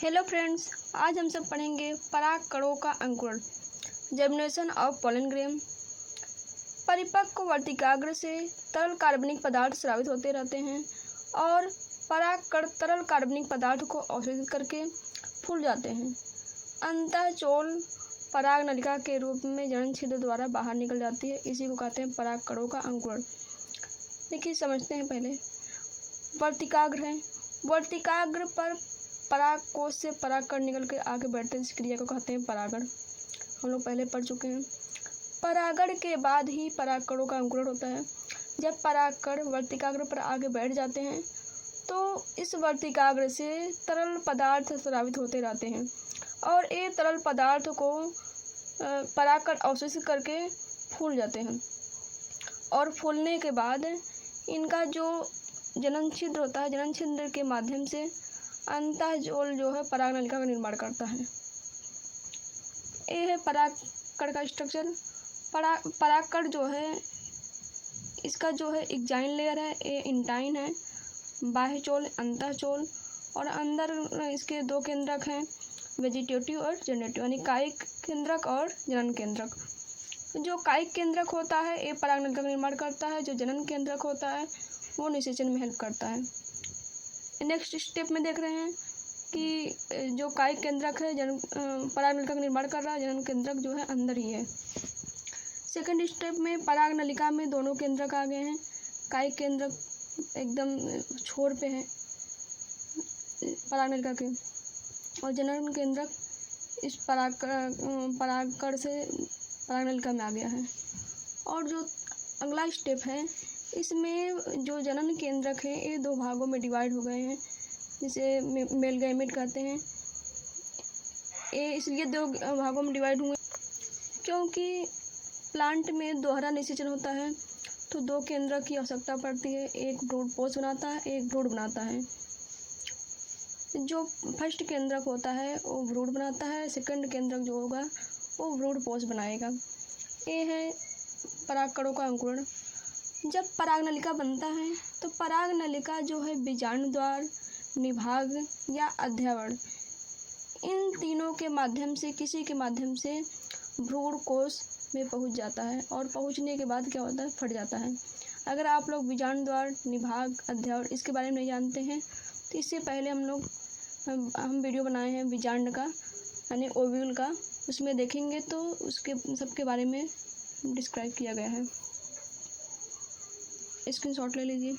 Hello friends, आज हम सब पढ़ेंगे परागकणों का अंकुरण, जर्मिनेशन ऑफ पॉलन ग्रेन। परिपक्व वर्तिकाग्र से तरल कार्बनिक पदार्थ स्रावित होते रहते हैं और परागकण तरल कार्बनिक पदार्थ को अवशोषित करके फूल जाते हैं। अंतःचोल पराग नलिका के रूप में जनन छिद्र द्वारा बाहर निकल जाती है। इसी को कहते हैं परागकणों का अंकुरण। देखिए, समझते हैं। पहले वर्तिकाग्र है। वर्तिकाग्र पर पराग कोश से परागकण निकल के आगे बढ़ते हैं। इस क्रिया को कहते हैं परागण। हम लोग पहले पढ़ चुके हैं। परागण के बाद ही परागकणों का अंकुरण होता है। जब परागकण वर्तिकाग्र पर आगे बैठ जाते हैं तो इस वर्तिकाग्र से तरल पदार्थ स्रावित होते रहते हैं और ये तरल पदार्थ को परागकण अवशोषित करके फूल जाते हैं। और फूलने के बाद इनका जो जनन छिद्र होता है, जनन छिद्र के माध्यम से अंतःजोल जो है पराग नलिका का निर्माण करता है। ये है परागकण का स्ट्रक्चर। परागकण जो है, इसका जो है एक्जाइन लेयर है, ये इंटाइन है, बाह्यचोल, अंतःचोल, और अंदर इसके दो केंद्रक हैं, वेजिटेटिव और जनरेटिव, यानी कायिक केंद्रक और जनन केंद्रक। जो कायिक केंद्रक होता है ये पराग नलिका का निर्माण करता है। जो जनन केंद्रक होता है वो निषेचन में हेल्प करता है। नेक्स्ट स्टेप में देख रहे हैं कि जो कायिक केंद्रक है पराग नलिका का निर्माण कर रहा है, जनन केंद्रक जो है अंदर ही है। सेकंड स्टेप में पराग नलिका में दोनों केंद्रक आ गए हैं। कायिक केंद्रक एकदम छोर पे है पराग नलिका के, और जनन केंद्रक इस परागकण से पराग नलिका में आ गया है। और जो अगला स्टेप है, इसमें जो जनन केंद्रक है ये दो भागों में डिवाइड हो गए हैं, जिसे मेल गैमेट कहते हैं। ये इसलिए दो भागों में डिवाइड हुए क्योंकि प्लांट में दोहरा निषेचन होता है, तो दो केंद्रक की आवश्यकता पड़ती है। एक ब्रूड पोष बनाता है, एक ब्रूड बनाता है। जो फर्स्ट केंद्रक होता है वो ब्रूड बनाता है, सेकंड केंद्रक जो होगा वो ब्रूड पोष बनाएगा। ये है परागकणों का अंकुरण। जब पराग नलिका बनता है तो पराग नलिका जो है बीजाणु द्वार, निभाग या अध्यावरण, इन तीनों के माध्यम से किसी के माध्यम से भ्रूण कोश में पहुंच जाता है, और पहुंचने के बाद क्या होता है, फट जाता है। अगर आप लोग बीजाणु द्वार, निभाग, अध्यावरण इसके बारे में नहीं जानते हैं तो इससे पहले हम वीडियो बनाए हैं बीजांड का, यानी ओव्यूल का, उसमें देखेंगे तो उसके सबके बारे में डिस्क्राइब किया गया है। स्क्रीनशॉट ले लीजिए।